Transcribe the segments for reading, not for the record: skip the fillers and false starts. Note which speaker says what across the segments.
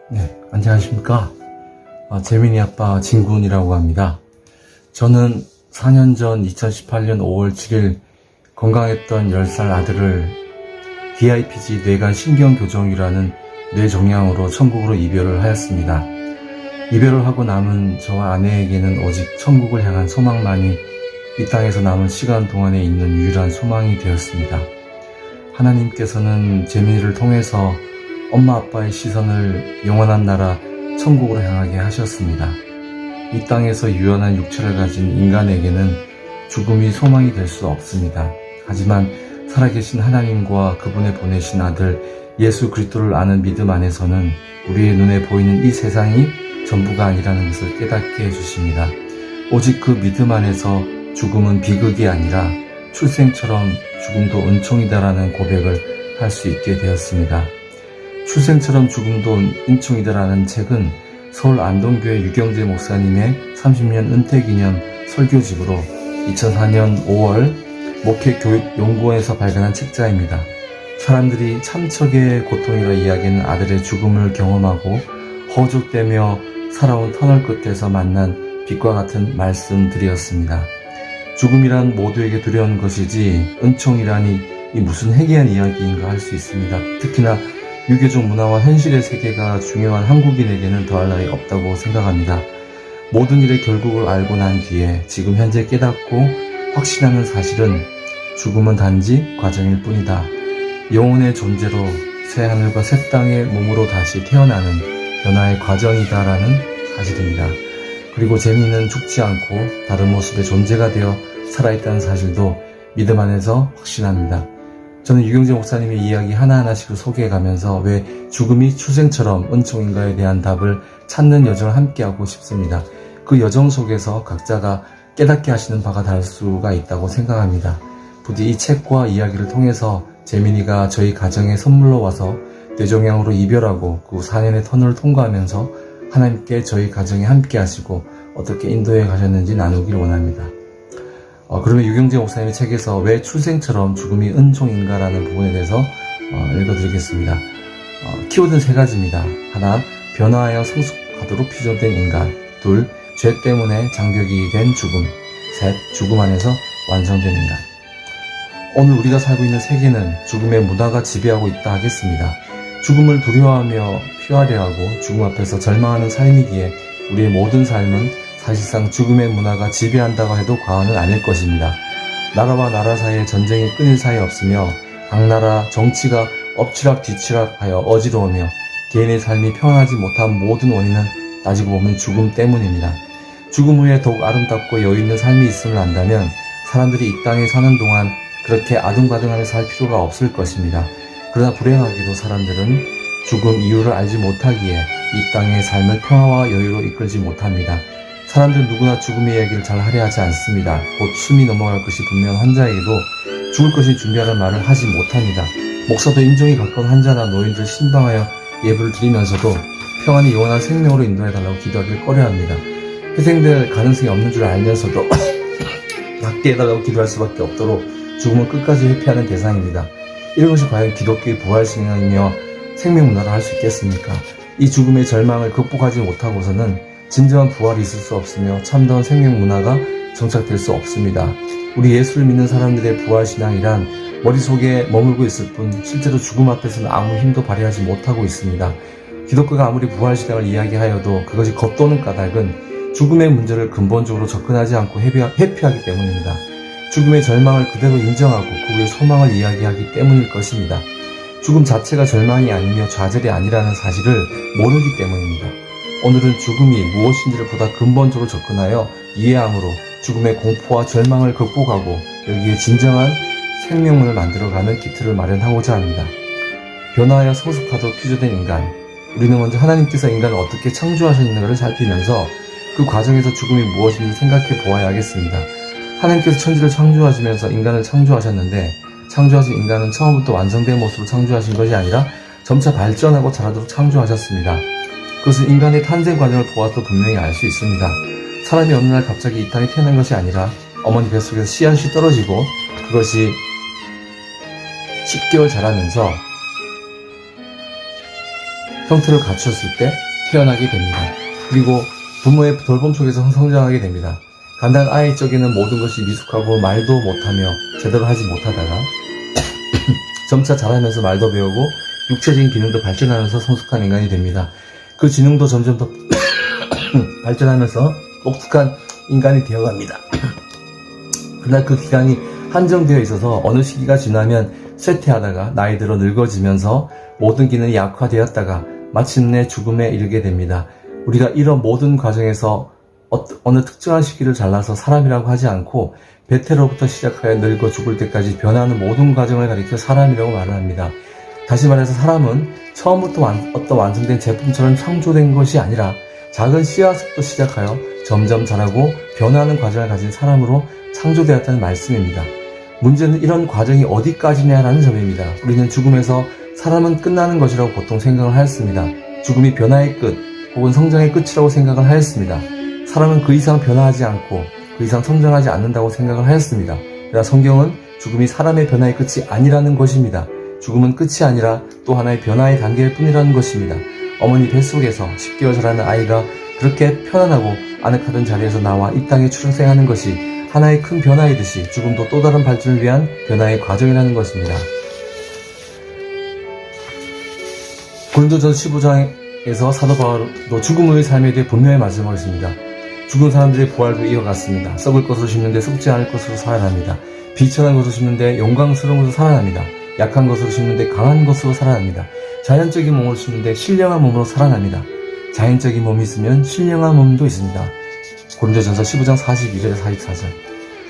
Speaker 1: 네, 안녕하십니까. 재민이 아빠 진군이라고 합니다. 저는 4년 전 2018년 5월 7일 건강했던 10살 아들을 DIPG 뇌간 신경교정이라는 뇌종양으로 천국으로 이별을 하였습니다. 이별을 하고 남은 저와 아내에게는 오직 천국을 향한 소망만이 이 땅에서 남은 시간 동안에 있는 유일한 소망이 되었습니다. 하나님께서는 재민이를 통해서 엄마 아빠의 시선을 영원한 나라 천국으로 향하게 하셨습니다. 이 땅에서 유연한 육체를 가진 인간에게는 죽음이 소망이 될 수 없습니다. 하지만 살아계신 하나님과 그분의 보내신 아들 예수 그리스도를 아는 믿음 안에서는 우리의 눈에 보이는 이 세상이 전부가 아니라는 것을 깨닫게 해주십니다. 오직 그 믿음 안에서 죽음은 비극이 아니라 출생처럼 죽음도 은총이다라는 고백을 할 수 있게 되었습니다. 출생처럼 죽음도 은총이다라는 책은 서울 안동교회 유경재 목사님의 30년 은퇴기념 설교집으로 2004년 5월 목회교육연구원에서 발간한 책자입니다. 사람들이 참척의 고통이라 이야기하는 아들의 죽음을 경험하고 허죽대며 살아온 터널 끝에서 만난 빛과 같은 말씀들이었습니다. 죽음이란 모두에게 두려운 것이지 은총이라니 이 무슨 해괴한 이야기인가 할 수 있습니다. 특히나 유교적 문화와 현실의 세계가 중요한 한국인에게는 더할 나위 없다고 생각합니다. 모든 일의 결국을 알고 난 뒤에 지금 현재 깨닫고 확신하는 사실은 죽음은 단지 과정일 뿐이다. 영혼의 존재로 새 하늘과 새 땅의 몸으로 다시 태어나는 변화의 과정이다라는 사실입니다. 그리고 재미는 죽지 않고 다른 모습의 존재가 되어 살아있다는 사실도 믿음 안에서 확신합니다. 저는 유경재 목사님의 이야기 하나하나씩 소개해가면서 왜 죽음이 출생처럼 은총인가에 대한 답을 찾는 여정을 함께하고 싶습니다. 그 여정 속에서 각자가 깨닫게 하시는 바가 다를 수가 있다고 생각합니다. 부디 이 책과 이야기를 통해서 재민이가 저희 가정에 선물로 와서 뇌종양으로 이별하고 그 4년의 터널을 통과하면서 하나님께 저희 가정에 함께 하시고 어떻게 인도해 가셨는지 나누길 원합니다. 그러면 유경재 목사님의 책에서 왜 출생처럼 죽음이 은총인가라는 부분에 대해서 읽어드리겠습니다. 키워드는 3가지입니다. 하나, 변화하여 성숙하도록 피조된 인간. 둘, 죄 때문에 장벽이 된 죽음. 셋, 죽음 안에서 완성된 인간. 오늘 우리가 살고 있는 세계는 죽음의 문화가 지배하고 있다 하겠습니다. 죽음을 두려워하며 피하려 하고 죽음 앞에서 절망하는 삶이기에 우리의 모든 삶은 사실상 죽음의 문화가 지배한다고 해도 과언은 아닐 것입니다. 나라와 나라 사이에 전쟁이 끊일 사이 없으며 각 나라 정치가 엎치락뒤치락하여 어지러우며 개인의 삶이 평안하지 못한 모든 원인은 따지고 보면 죽음 때문입니다. 죽음 후에 더욱 아름답고 여유있는 삶이 있음을 안다면 사람들이 이 땅에 사는 동안 그렇게 아둥바둥하며 살 필요가 없을 것입니다. 그러나 불행하게도 사람들은 죽음 이유를 알지 못하기에 이 땅의 삶을 평화와 여유로 이끌지 못합니다. 사람들은 누구나 죽음의 이야기를 잘 하려 하지 않습니다. 곧 숨이 넘어갈 것이 분명한 환자에게도 죽을 것을 준비하라는 말을 하지 못합니다. 목사도 임종이 가까운 환자나 노인들을 신방하여 예불을 드리면서도 평안히 영원한 생명으로 인도해달라고 기도하기를 꺼려합니다. 회생될 가능성이 없는 줄 알면서도 낫게 해달라고 기도할 수밖에 없도록 죽음을 끝까지 회피하는 대상입니다. 이런 것이 과연 기독교의 부활신앙이며 생명문화라 할 수 있겠습니까? 이 죽음의 절망을 극복하지 못하고서는 진정한 부활이 있을 수 없으며 참다운 생명문화가 정착될 수 없습니다. 우리 예수를 믿는 사람들의 부활신앙이란 머릿속에 머물고 있을 뿐 실제로 죽음 앞에서는 아무 힘도 발휘하지 못하고 있습니다. 기독교가 아무리 부활신앙을 이야기하여도 그것이 겉도는 까닭은 죽음의 문제를 근본적으로 접근하지 않고 회피하기 때문입니다. 죽음의 절망을 그대로 인정하고 그 후에 소망을 이야기하기 때문일 것입니다. 죽음 자체가 절망이 아니며 좌절이 아니라는 사실을 모르기 때문입니다. 오늘은 죽음이 무엇인지를 보다 근본적으로 접근하여 이해함으로 죽음의 공포와 절망을 극복하고 여기에 진정한 생명문을 만들어가는 기틀을 마련하고자 합니다. 변화하여 성숙하도록 피조된 인간. 우리는 먼저 하나님께서 인간을 어떻게 창조하셨는가를 살피면서 그 과정에서 죽음이 무엇인지 생각해 보아야 하겠습니다. 하나님께서 천지를 창조하시면서 인간을 창조하셨는데 창조하신 인간은 처음부터 완성된 모습으로 창조하신 것이 아니라 점차 발전하고 자라도록 창조하셨습니다. 그것은 인간의 탄생 과정을 보아서 분명히 알 수 있습니다. 사람이 어느 날 갑자기 이 땅에 태어난 것이 아니라 어머니 뱃속에서 씨앗이 떨어지고 그것이 10개월 자라면서 형태를 갖췄을 때 태어나게 됩니다. 그리고 부모의 돌봄 속에서 성장하게 됩니다. 간단 아이 쪽에는 모든 것이 미숙하고 말도 못하며 제대로 하지 못하다가 점차 자라면서 말도 배우고 육체적인 기능도 발전하면서 성숙한 인간이 됩니다. 그 지능도 점점 더 발전하면서 똑똑한 인간이 되어갑니다. 그러나 그 기간이 한정되어 있어서 어느 시기가 지나면 쇠퇴하다가 나이 들어 늙어지면서 모든 기능이 약화되었다가 마침내 죽음에 이르게 됩니다. 우리가 이런 모든 과정에서 어느 특정한 시기를 잘라서 사람이라고 하지 않고 베테로부터 시작하여 늙어 죽을 때까지 변하는 모든 과정을 가리켜 사람이라고 말을 합니다. 다시 말해서 사람은 처음부터 어떤 완성된 제품처럼 창조된 것이 아니라 작은 씨앗부터 시작하여 점점 자라고 변하는 과정을 가진 사람으로 창조되었다는 말씀입니다. 문제는 이런 과정이 어디까지냐라는 점입니다. 우리는 죽음에서 사람은 끝나는 것이라고 보통 생각을 하였습니다. 죽음이 변화의 끝 혹은 성장의 끝이라고 생각을 하였습니다. 사람은 그 이상 변화하지 않고 그 이상 성장하지 않는다고 생각을 하였습니다. 그러나 성경은 죽음이 사람의 변화의 끝이 아니라는 것입니다. 죽음은 끝이 아니라 또 하나의 변화의 단계일 뿐이라는 것입니다. 어머니 뱃속에서 10개월 자라는 아이가 그렇게 편안하고 아늑하던 자리에서 나와 이 땅에 출생하는 것이 하나의 큰 변화이듯이 죽음도 또 다른 발전을 위한 변화의 과정이라는 것입니다. 고린도전서 15장에서 사도 바울도 죽음의 삶에 대해 분명히 말씀하고 있습니다. 죽은 사람들의 부활도 이어갔습니다. 썩을 것으로 심는데 썩지 않을 것으로 살아납니다. 비천한 것으로 심는데 영광스러운 것으로 살아납니다. 약한 것으로 심는데 강한 것으로 살아납니다. 자연적인 몸으로 심는데 신령한 몸으로 살아납니다. 자연적인 몸이 있으면 신령한 몸도 있습니다. 고린도전서 15장 42절에 44절.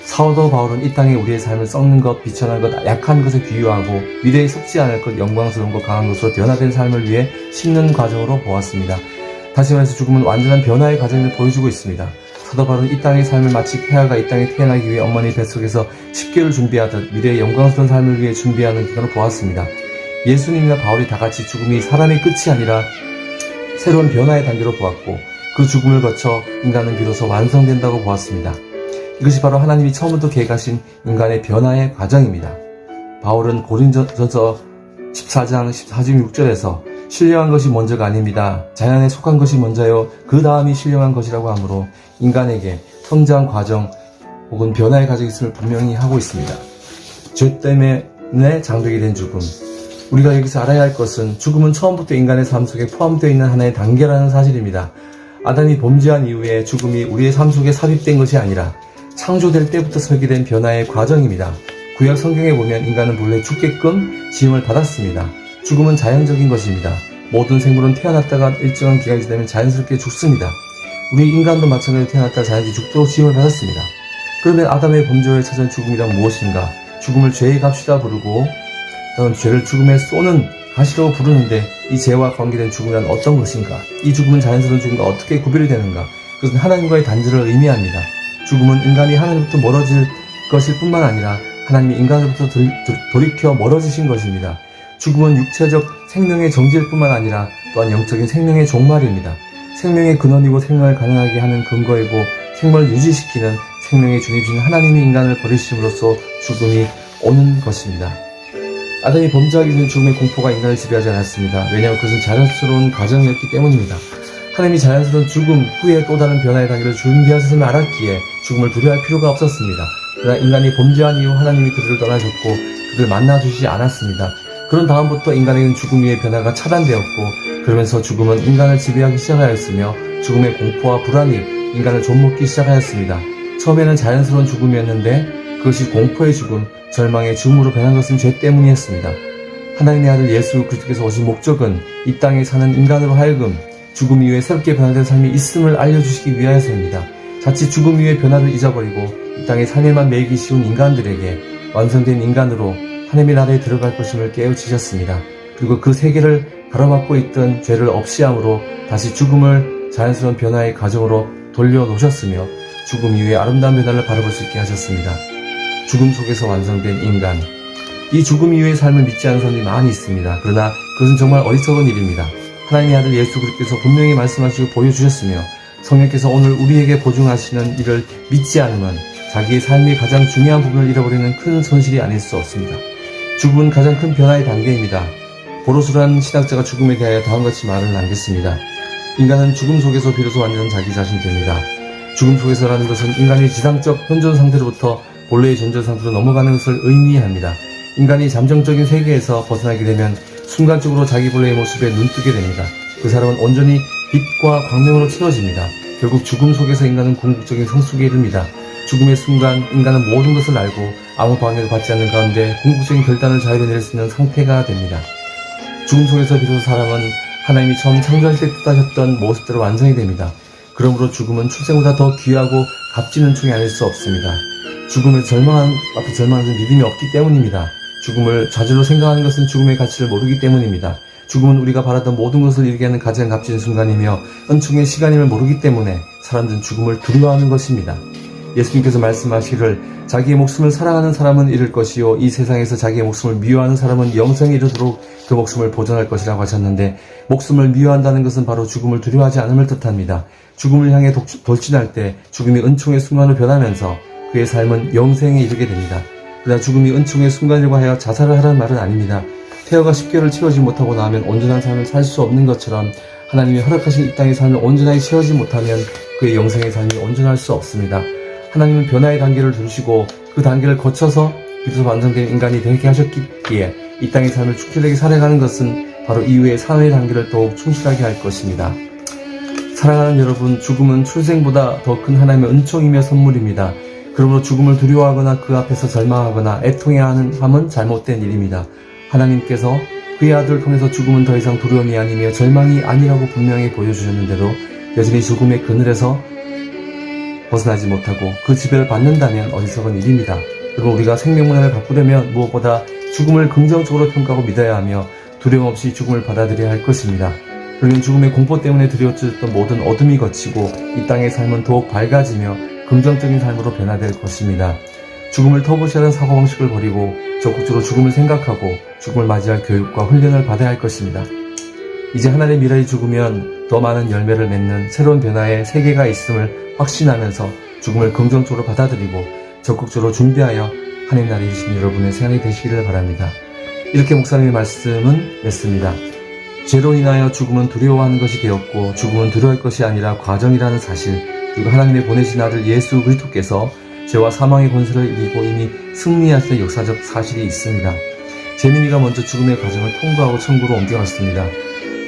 Speaker 1: 사도 바울은 이 땅에 우리의 삶을 썩는 것, 비천한 것, 약한 것에 비유하고 미래에 썩지 않을 것, 영광스러운 것, 강한 것으로 변화된 삶을 위해 심는 과정으로 보았습니다. 다시 말해서 죽음은 완전한 변화의 과정을 보여주고 있습니다. 사도 바울은 이 땅의 삶을 마치 태아가 이 땅에 태어나기 위해 어머니 뱃속에서 10개월을 준비하듯 미래의 영광스러운 삶을 위해 준비하는 기간을 보았습니다. 예수님이나 바울이 다같이 죽음이 사람의 끝이 아니라 새로운 변화의 단계로 보았고 그 죽음을 거쳐 인간은 비로소 완성된다고 보았습니다. 이것이 바로 하나님이 처음부터 계획하신 인간의 변화의 과정입니다. 바울은 고린도전서 14장 14절 6절에서 신령한 것이 먼저가 아닙니다. 자연에 속한 것이 먼저요 그 다음이 신령한 것이라고 하므로 인간에게 성장 과정 혹은 변화의 과정이 있음을 분명히 하고 있습니다. 죄 때문에 장벽이 된 죽음. 우리가 여기서 알아야 할 것은 죽음은 처음부터 인간의 삶 속에 포함되어 있는 하나의 단계라는 사실입니다. 아담이 범죄한 이후에 죽음이 우리의 삶 속에 삽입된 것이 아니라 창조될 때부터 설계된 변화의 과정입니다. 구약 성경에 보면 인간은 본래 죽게끔 지음을 받았습니다. 죽음은 자연적인 것입니다. 모든 생물은 태어났다가 일정한 기간이 지나면 자연스럽게 죽습니다. 우리 인간도 마찬가지로 태어났다가 자연스럽게 죽도록 지음을 받았습니다. 그러면 아담의 범죄에 찾아온 죽음이란 무엇인가? 죽음을 죄의 값이라 부르고 또는 죄를 죽음에 쏘는 가시라고 부르는데 이 죄와 관계된 죽음이란 어떤 것인가? 이 죽음은 자연스러운 죽음과 어떻게 구별이 되는가? 그것은 하나님과의 단절을 의미합니다. 죽음은 인간이 하나님부터 멀어질 것일 뿐만 아니라 하나님이 인간으로부터 돌이켜 멀어지신 것입니다. 죽음은 육체적 생명의 정지일 뿐만 아니라 또한 영적인 생명의 종말입니다. 생명의 근원이고 생명을 가능하게 하는 근거이고 생명을 유지시키는 생명의 주님이신 하나님이 인간을 버리심으로써 죽음이 오는 것입니다. 아담이 범죄하기 전에 죽음의 공포가 인간을 지배하지 않았습니다. 왜냐하면 그것은 자연스러운 과정이었기 때문입니다. 하나님이 자연스러운 죽음 후에 또 다른 변화의 단계를 준비하셨음을 알았기에 죽음을 두려워할 필요가 없었습니다. 그러나 인간이 범죄한 이후 하나님이 그들을 떠나셨고 그들을 만나주시지 않았습니다. 그런 다음부터 인간에게는 죽음 위의 변화가 차단되었고 그러면서 죽음은 인간을 지배하기 시작하였으며 죽음의 공포와 불안이 인간을 좀먹기 시작하였습니다. 처음에는 자연스러운 죽음이었는데 그것이 공포의 죽음, 절망의 죽음으로 변한 것은 죄 때문이었습니다. 하나님의 아들 예수 그리스도께서 오신 목적은 이 땅에 사는 인간으로 하여금 죽음 이후에 새롭게 변화된 삶이 있음을 알려주시기 위하여서입니다. 자칫 죽음 이후의 변화를 잊어버리고 이 땅의 삶에만 매이기 쉬운 인간들에게 완성된 인간으로 하나님의 나라에 들어갈 것임을 깨우치셨습니다. 그리고 그 세계를 가로막고 있던 죄를 없이함으로 다시 죽음을 자연스러운 변화의 과정으로 돌려놓으셨으며 죽음 이후에 아름다운 변화를 바라볼 수 있게 하셨습니다. 죽음 속에서 완성된 인간. 이 죽음 이후의 삶을 믿지 않는 사람들이 많이 있습니다. 그러나 그것은 정말 어리석은 일입니다. 하나님의 아들 예수 그리스도께서 분명히 말씀하시고 보여주셨으며 성령께서 오늘 우리에게 보증하시는 이를 믿지 않으면 자기의 삶의 가장 중요한 부분을 잃어버리는 큰 손실이 아닐 수 없습니다. 죽음은 가장 큰 변화의 단계입니다. 보로술한 신학자가 죽음에 대하여 다음과 같이 말을 남겼습니다. 인간은 죽음 속에서 비로소 완전 자기 자신이 됩니다. 죽음 속에서라는 것은 인간이 지상적 현존 상태로부터 본래의 존재 상태로 넘어가는 것을 의미합니다. 인간이 잠정적인 세계에서 벗어나게 되면 순간적으로 자기 본래의 모습에 눈뜨게 됩니다. 그 사람은 온전히 빛과 광명으로 채워집니다. 결국 죽음 속에서 인간은 궁극적인 성숙에 이릅니다. 죽음의 순간 인간은 모든 것을 알고 아무 방해도 받지 않는 가운데 궁극적인 결단을 자유로 내릴 수 있는 상태가 됩니다. 죽음 속에서 비로소 사람은 하나님이 처음 창조할 때 뜻하셨던 모습대로 완성이 됩니다. 그러므로 죽음은 출생보다 더 귀하고 값진 은총이 아닐 수 없습니다. 죽음에 절망하는 것은 믿음이 없기 때문입니다. 죽음을 좌절로 생각하는 것은 죽음의 가치를 모르기 때문입니다. 죽음은 우리가 바라던 모든 것을 이루게 하는 가장 값진 순간이며 은총의 시간임을 모르기 때문에 사람들은 죽음을 두려워하는 것입니다. 예수님께서 말씀하시기를 자기의 목숨을 사랑하는 사람은 잃을 것이요 이 세상에서 자기의 목숨을 미워하는 사람은 영생에 이르도록 그 목숨을 보존할 것이라고 하셨는데, 목숨을 미워한다는 것은 바로 죽음을 두려워하지 않음을 뜻합니다. 죽음을 향해 돌진할 때 죽음이 은총의 순간으로 변하면서 그의 삶은 영생에 이르게 됩니다. 그러나 죽음이 은총의 순간이라고 하여 자살을 하라는 말은 아닙니다. 태어가 10개월을 채우지 못하고 나면 온전한 삶을 살 수 없는 것처럼 하나님이 허락하신 이 땅의 삶을 온전하게 채우지 못하면 그의 영생의 삶이 온전할 수 없습니다. 하나님은 변화의 단계를 두시고 그 단계를 거쳐서 비로소 완성된 인간이 되게 하셨기에 이 땅의 삶을 축제되게 살아가는 것은 바로 이후의 사회의 단계를 더욱 충실하게 할 것입니다. 사랑하는 여러분, 죽음은 출생보다 더 큰 하나님의 은총이며 선물입니다. 그러므로 죽음을 두려워하거나 그 앞에서 절망하거나 애통해야 함은 잘못된 일입니다. 하나님께서 그의 아들을 통해서 죽음은 더 이상 두려움이 아니며 절망이 아니라고 분명히 보여주셨는데도 여전히 죽음의 그늘에서 벗어나지 못하고 그 지배를 받는다면 어리석은 일입니다. 그리고 우리가 생명 문화를 바꾸려면 무엇보다 죽음을 긍정적으로 평가하고 믿어야 하며 두려움 없이 죽음을 받아들여야 할 것입니다. 그러면 죽음의 공포 때문에 두려워졌던 모든 어둠이 거치고 이 땅의 삶은 더욱 밝아지며 긍정적인 삶으로 변화될 것입니다. 죽음을 터부시하는 사고방식을 버리고 적극적으로 죽음을 생각하고 죽음을 맞이할 교육과 훈련을 받아야 할 것입니다. 이제 하나님의 미래에 죽으면 더 많은 열매를 맺는 새로운 변화의 세계가 있음을 확신하면서 죽음을 긍정적으로 받아들이고 적극적으로 준비하여 하나님 나라에 계신 여러분의 생활이 되시기를 바랍니다. 이렇게 목사님의 말씀은 맺습니다. 죄로 인하여 죽음은 두려워하는 것이 되었고 죽음은 두려워할 것이 아니라 과정이라는 사실, 그리고 하나님의 보내신 아들 예수 그리스도께서 죄와 사망의 권세를 이기고 이미 승리하신 역사적 사실이 있습니다. 재민이가 먼저 죽음의 과정을 통과하고 천국으로 옮겨갔습니다.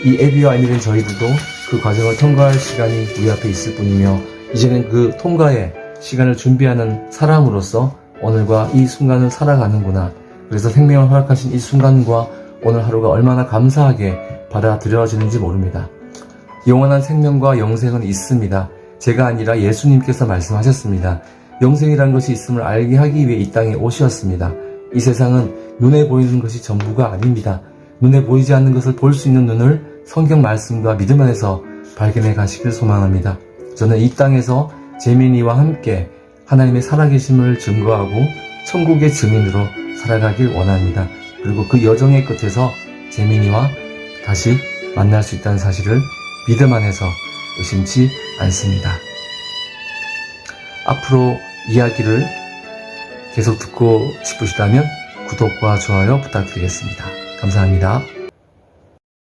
Speaker 1: 이 에비와 에밀린 저희들도 그 과정을 통과할 시간이 우리 앞에 있을 뿐이며 이제는 그 통과의 시간을 준비하는 사람으로서 오늘과 이 순간을 살아가는구나. 그래서 생명을 허락하신 이 순간과 오늘 하루가 얼마나 감사하게 받아들여지는지 모릅니다. 영원한 생명과 영생은 있습니다. 제가 아니라 예수님께서 말씀하셨습니다. 영생이라는 것이 있음을 알게 하기 위해 이 땅에 오셨습니다. 이 세상은 눈에 보이는 것이 전부가 아닙니다. 눈에 보이지 않는 것을 볼 수 있는 눈을 성경 말씀과 믿음 안에서 발견해 가시길 소망합니다. 저는 이 땅에서 재민이와 함께 하나님의 살아계심을 증거하고 천국의 증인으로 살아가길 원합니다. 그리고 그 여정의 끝에서 재민이와 다시 만날 수 있다는 사실을 믿음 안에서 의심치 않습니다. 앞으로 이야기를 계속 듣고 싶으시다면 구독과 좋아요 부탁드리겠습니다. 감사합니다.